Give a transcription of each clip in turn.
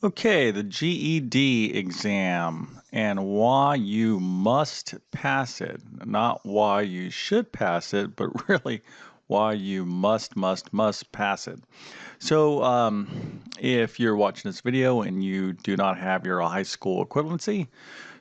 Okay, the GED exam and why you must pass it. Not why you should pass it, but really why you must pass it. If you're watching this video and you do not have your high school equivalency,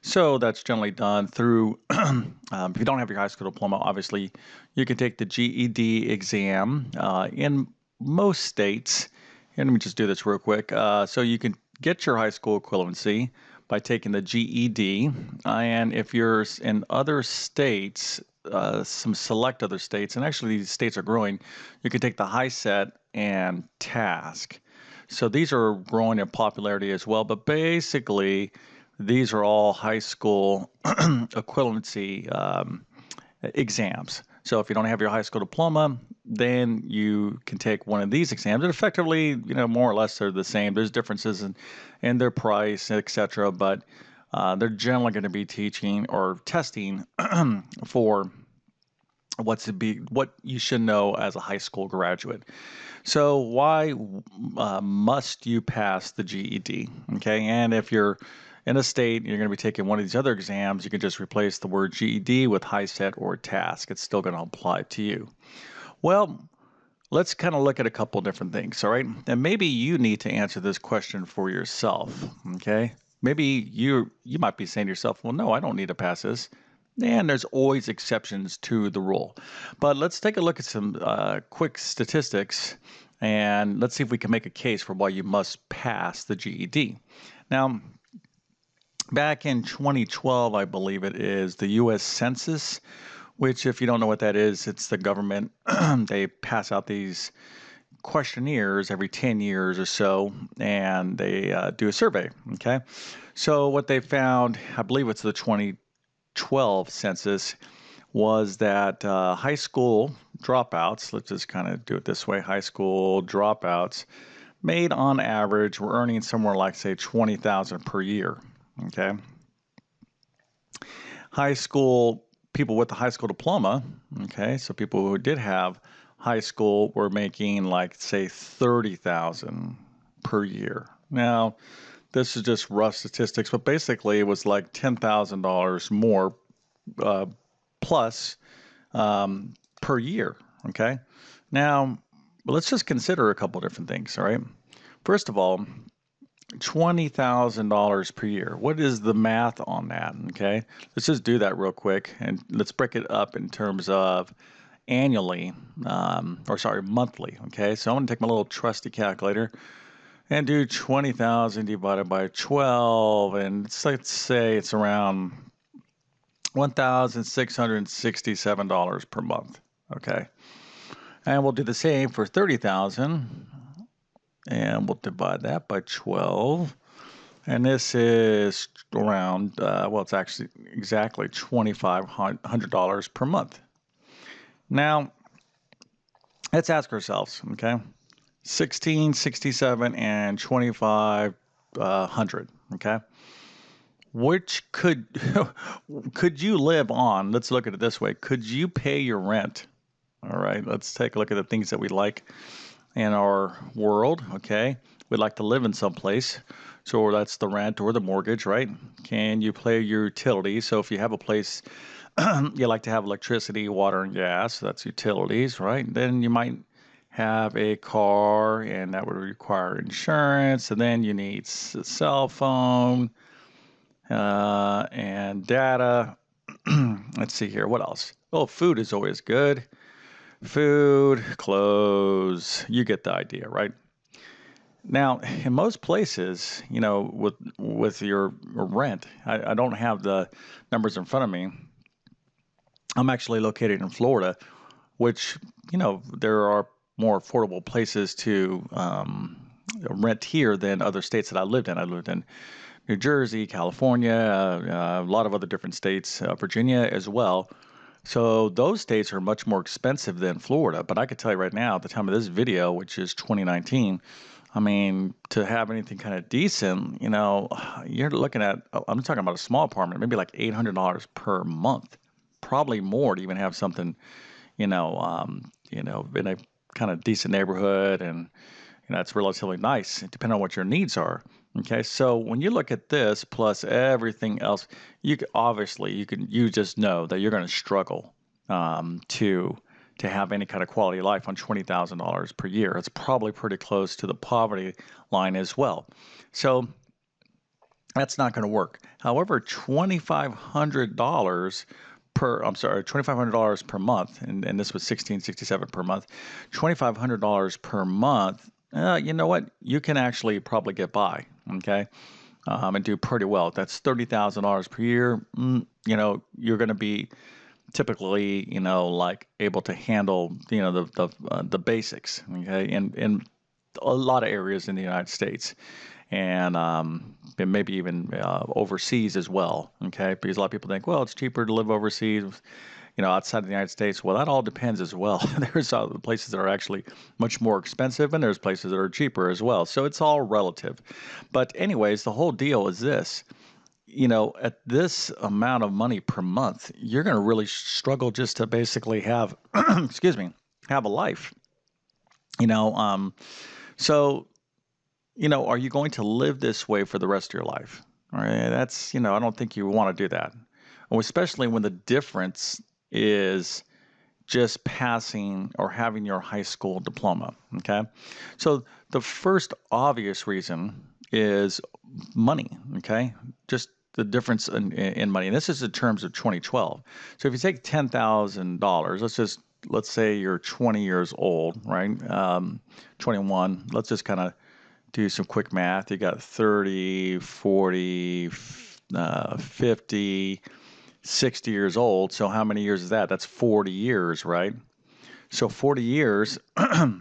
so that's generally done through, if you don't have your high school diploma, obviously you can take the GED exam in most states. And let me just do this real quick. So you can get your high school equivalency by taking the GED. And if you're in other states, some select other states, and actually these states are growing, you can take the high set and task. So these are growing in popularity as well. But basically, these are all high school equivalency exams. So if you don't have your high school diploma, then you can take one of these exams. And effectively, more or less they're the same. There's differences in their price, etc. But they're generally going to be teaching or testing for what you should know as a high school graduate. So why must you pass the GED? Okay, and if you're in a state, you're going to be taking one of these other exams, you can just replace the word GED with high set or task. It's still going to apply to you. Well, let's kind of look at a couple different things, all right? And maybe you need to answer this question for yourself, okay? Maybe you might be saying to yourself, well, no, I don't need to pass this. And there's always exceptions to the rule. But let's take a look at some quick statistics and let's see if we can make a case for why you must pass the GED. Now, back in 2012, I believe it is, the U.S. Census, which if you don't know what that is, it's the government. They pass out these questionnaires every 10 years or so, and they do a survey, okay? So what they found, I believe it's the 2012 census, was that high school dropouts, let's just kind of do it this way, high school dropouts made on average were earning somewhere like, say, 20,000 per year, okay? High school people with the high school diploma, okay, so people who did have high school were making like, say, 30,000 per year. Now, this is just rough statistics, but basically it was like $10,000 more uh, plus per year. Okay. Now, let's just consider a couple different things. All right. First of all, $20,000 per year. What is the math on that? Okay. Let's just do that real quick and let's break it up in terms of annually, or sorry, monthly. Okay. So I'm going to take my little trusty calculator and do 20,000 divided by 12. And let's say it's around $1,667 per month. Okay. And we'll do the same for 30,000 and we'll divide that by 12. And this is around, well, it's actually exactly $2,500 per month. Now, let's ask ourselves, okay? 1667 and 2,500, okay? Which could could you live on? Let's look at it this way. Could you pay your rent? All right, let's take a look at the things that we like in our world, okay? We'd like to live in some place. So that's the rent or the mortgage, right? Can you pay your utilities? So if you have a place you like to have electricity, water, and gas, that's utilities, right? Then you might have a car and that would require insurance. And then you need a cell phone and data. Let's see here. What else? Oh, food is always good. Food, clothes, you get the idea, right? Now, in most places, with your rent, I don't have the numbers in front of me. I'm actually located in Florida, which, there are more affordable places to rent here than other states that I lived in. I lived in New Jersey, California, a lot of other different states, Virginia as well. So those states are much more expensive than Florida. But I could tell you right now, at the time of this video, which is 2019, I mean, to have anything kind of decent, you're looking at, I'm talking about a small apartment, maybe like $800 per month, probably more to even have something, in a kind of decent neighborhood and, That's relatively nice, depending on what your needs are. Okay, so when you look at this plus everything else, obviously you just know that you're going to struggle to have any kind of quality of life on $20,000 per year. It's probably pretty close to the poverty line as well. So that's not going to work. However, $2,500 $2,500 per month, and this was $1,667 per month. $2,500 per month. You know what? You can actually probably get by, okay, and do pretty well. That's $30,000 per year. You're going to be typically, like able to handle, the basics, okay, in a lot of areas in the United States, and maybe even overseas as well, okay? Because a lot of people think, well, it's cheaper to live overseas, outside of the United States. Well, that all depends as well. There's places that are actually much more expensive, and there's places that are cheaper as well. So it's all relative. But anyways, the whole deal is this. At this amount of money per month, you're going to really struggle just to basically have, excuse me, have a life. You know, um, so are you going to live this way for the rest of your life? All right, I don't think you want to do that. Especially when the difference is just passing or having your high school diploma. Okay. So the first obvious reason is money. Okay. Just the difference in money. And this is in terms of 2012. So if you take $10,000, let's say you're 20 years old, right? 21. Let's just kind of do some quick math. You got 30, 40, 50, 60 years old. So how many years is that? That's 40 years, right? So 40 years, and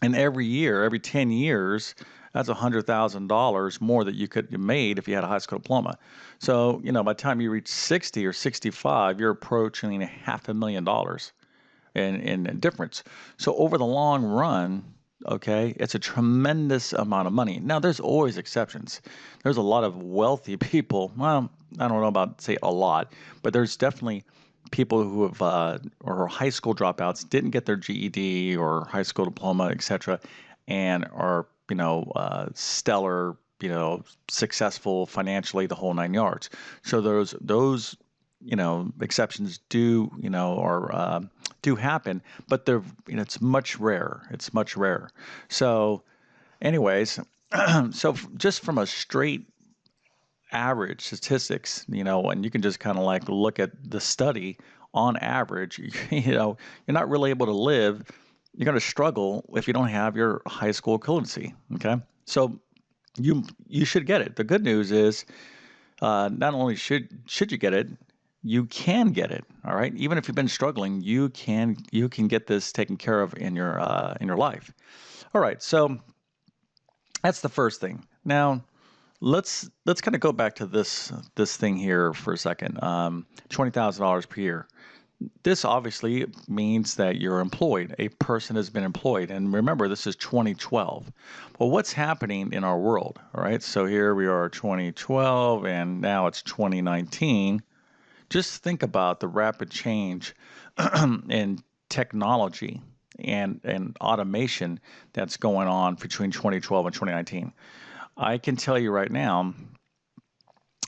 every year, every 10 years, that's $100,000 more that you could have made if you had a high school diploma. So, by the time you reach 60 or 65, you're approaching $500,000 in difference. So over the long run, okay, it's a tremendous amount of money. Now, there's always exceptions. There's a lot of wealthy people. Well, I don't know about say a lot, but there's definitely people who have or high school dropouts didn't get their GED or high school diploma, etc., and are stellar, successful financially, the whole nine yards. So those exceptions do happen, but it's much rarer. It's much rarer. So, anyways, just from a straight average statistics, and you can just kind of like look at the study on average, you're not really able to live. You're going to struggle if you don't have your high school equivalency. Okay. So you should get it. The good news is not only should you get it, you can get it. All right. Even if you've been struggling, you can get this taken care of in your life. All right. So that's the first thing. Now let's kind of go back to this thing here for a second. $20,000 per year. This obviously means that you're employed. A person has been employed. And remember, this is 2012. Well, what's happening in our world? All right. So here we are, 2012, and now it's 2019. Just think about the rapid change in technology and automation that's going on between 2012 and 2019. I can tell you right now,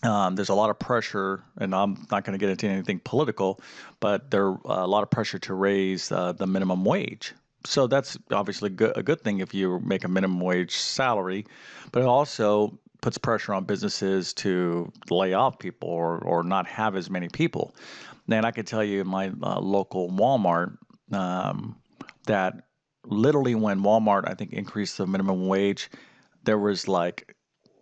there's a lot of pressure, and I'm not going to get into anything political, but there's a lot of pressure to raise the minimum wage. So that's obviously a good thing if you make a minimum wage salary, but it also puts pressure on businesses to lay off people or not have as many people. And I can tell you in my local Walmart that literally when Walmart, I think, increased the minimum wage, there was like,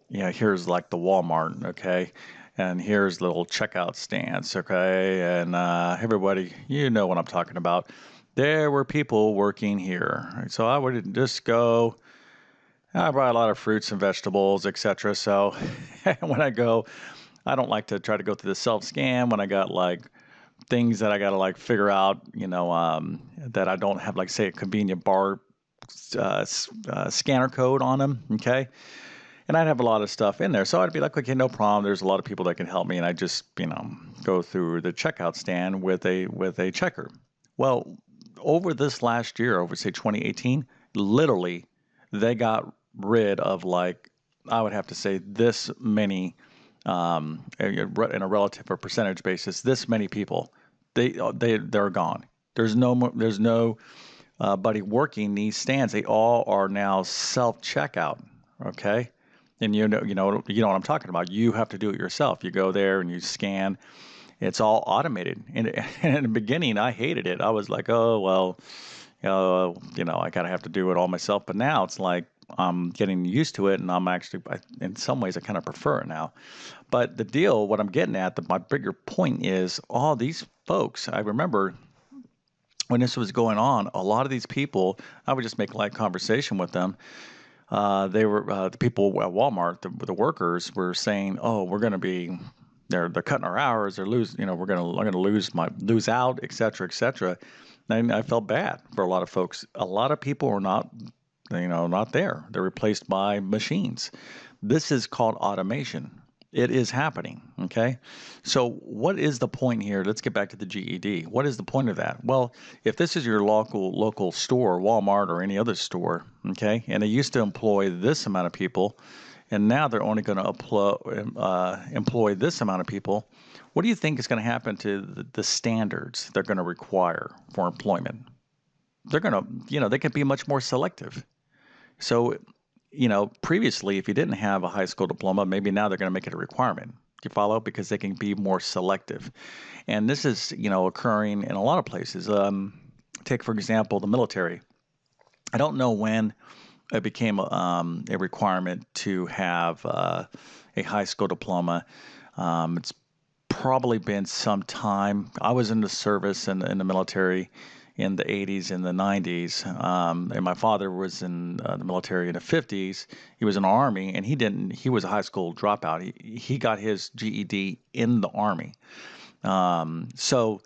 here's like the Walmart, okay? And here's little checkout stands, okay? And everybody, you know what I'm talking about. There were people working here. So I would just go. I buy a lot of fruits and vegetables, etc. So when I go, I don't like to try to go through the self scan when I got like things that I got to like figure out, that I don't have like say a convenient bar scanner code on them, okay? And I'd have a lot of stuff in there. So I'd be like, okay, no problem. There's a lot of people that can help me. And I just, go through the checkout stand with a checker. Well, over this last year, over say 2018, literally they got rid of, like, I would have to say this many, in a relative or percentage basis, this many people, they're gone. There's no more, there's no buddy working these stands. They all are now self checkout. Okay. And you know what I'm talking about. You have to do it yourself. You go there and you scan. It's all automated. And, and in the beginning, I hated it. I was like, oh well, I gotta have to do it all myself. But now it's like I'm getting used to it, and I'm actually, in some ways, I kind of prefer it now. But the deal, what I'm getting at, my bigger point is all these folks. I remember when this was going on, a lot of these people, I would just make light conversation with them. They were the people at Walmart, the workers were saying, "Oh, we're going to be, they're cutting our hours. They're lose, you know, I'm going to lose out, et cetera, et cetera." And I felt bad for a lot of folks. A lot of people are not, not there. They're replaced by machines. This is called automation. It is happening. Okay. So, what is the point here? Let's get back to the GED. What is the point of that? Well, if this is your local store, Walmart or any other store, okay, and they used to employ this amount of people, and now they're only going to employ this amount of people, what do you think is going to happen to the standards they're going to require for employment? They're going to, they can be much more selective. So, previously, if you didn't have a high school diploma, maybe now they're going to make it a requirement. Do you follow? Because they can be more selective. And this is, occurring in a lot of places. Take, for example, the military. I don't know when it became a requirement to have a high school diploma. It's probably been some time. I was in the service in the military in the 80s and the 90s, and my father was in the military in the 50s. He was in the Army, and he was a high school dropout. He got his GED in the Army. So,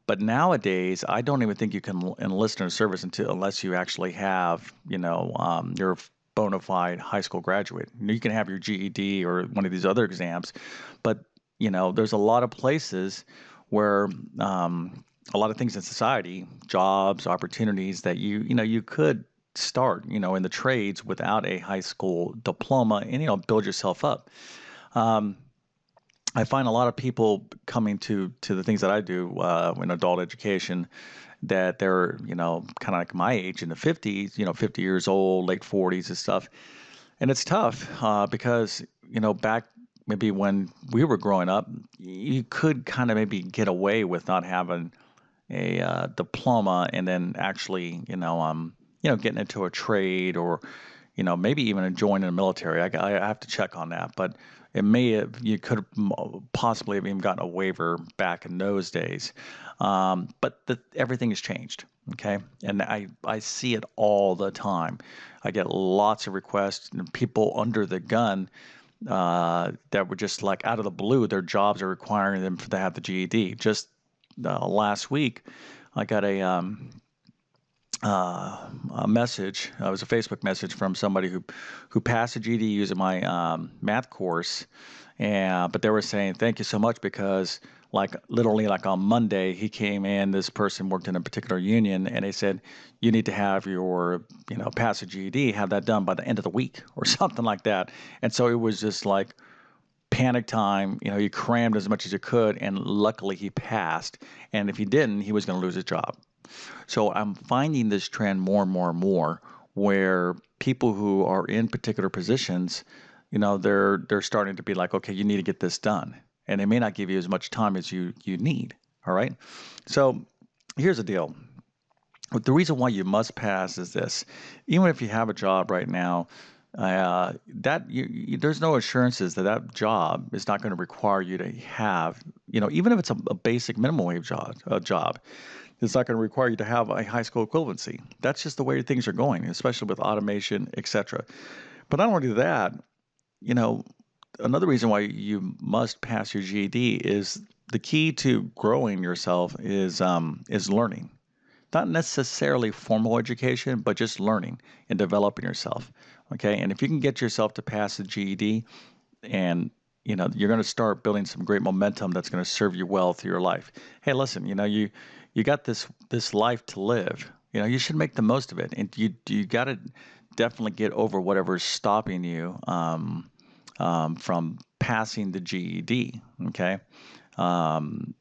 but nowadays, I don't even think you can enlist in a service unless you actually have, you're a bona fide high school graduate. You can have your GED or one of these other exams, but there's a lot of places where a lot of things in society, jobs, opportunities that you could start, in the trades without a high school diploma and build yourself up. Um, I find a lot of people coming to the things that I do in adult education that they're kind of like my age in the 50s, 50 years old, late 40s and stuff, and it's tough because back maybe when we were growing up, you could kind of maybe get away with not having a diploma and then actually getting into a trade or maybe even joining the military. I have to check on that, but you could have possibly have even gotten a waiver back in those days. But everything has changed. Okay. And I see it all the time. I get lots of requests and people under the gun that were just like out of the blue, their jobs are requiring them to have the GED. Just last week, I got a message. It was a Facebook message from somebody who passed a GED using my math course, and but they were saying thank you so much because like literally like on Monday he came in. This person worked in a particular union, and they said you need to have your pass a GED, have that done by the end of the week or something like that. And so it was just like panic time. He crammed as much as he could, and luckily he passed. And if he didn't, he was going to lose his job. So I'm finding this trend more and more and more where people who are in particular positions, they're starting to be like, okay, you need to get this done. And they may not give you as much time as you need. All right. So here's the deal. The reason why you must pass is this. Even if you have a job right now, there's no assurances that job is not going to require you to have, even if it's a basic minimum wage job, it's not going to require you to have a high school equivalency. That's just the way things are going, especially with automation, etc. But not only that, you know, another reason why you must pass your GED is the key to growing yourself is learning. Not necessarily formal education, but just learning and developing yourself. Okay, and if you can get yourself to pass the GED, and you're going to start building some great momentum that's going to serve you well through your life. Hey, listen, you got this life to live. You should make the most of it, and you got to definitely get over whatever's stopping you from passing the GED. Okay. Um,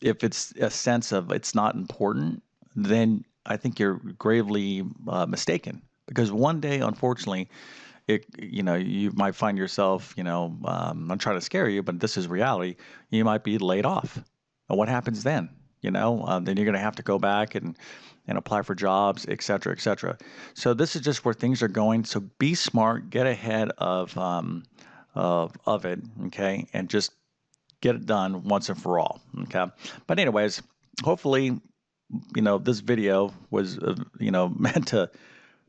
if it's a sense of it's not important, then I think you're gravely mistaken. Because one day, unfortunately, you might find yourself, I'm trying to scare you, but this is reality. You might be laid off. And what happens then? Then you're going to have to go back and apply for jobs, et cetera, et cetera. So this is just where things are going. So be smart, get ahead of it, okay, and just get it done once and for all. Okay. But anyways, hopefully, this video was, meant to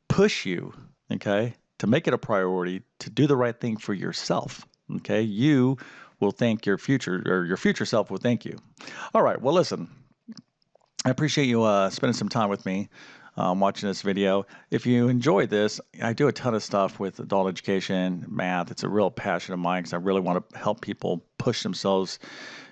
push you, okay, to make it a priority to do the right thing for yourself. Okay. You will thank your future, or your future self will thank you. All right. Well, listen, I appreciate you spending some time with me watching this video. If you enjoy this, I do a ton of stuff with adult education, math. It's a real passion of mine because I really want to help people push themselves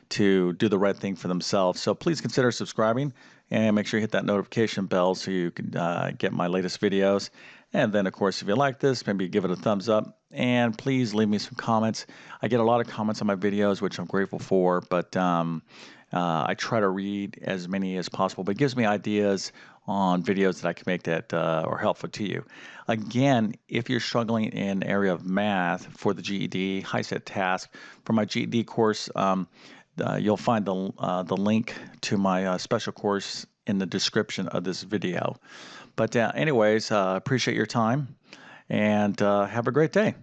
to do the right thing for themselves. So please consider subscribing and make sure you hit that notification bell so you can get my latest videos. And then, of course, if you like this, maybe give it a thumbs up. And please leave me some comments. I get a lot of comments on my videos, which I'm grateful for, but I try to read as many as possible, but it gives me ideas on videos that I can make that are helpful to you. Again, if you're struggling in the area of math for the GED, high set task, for my GED course, you'll find the link to my special course in the description of this video. But anyways, appreciate your time and have a great day.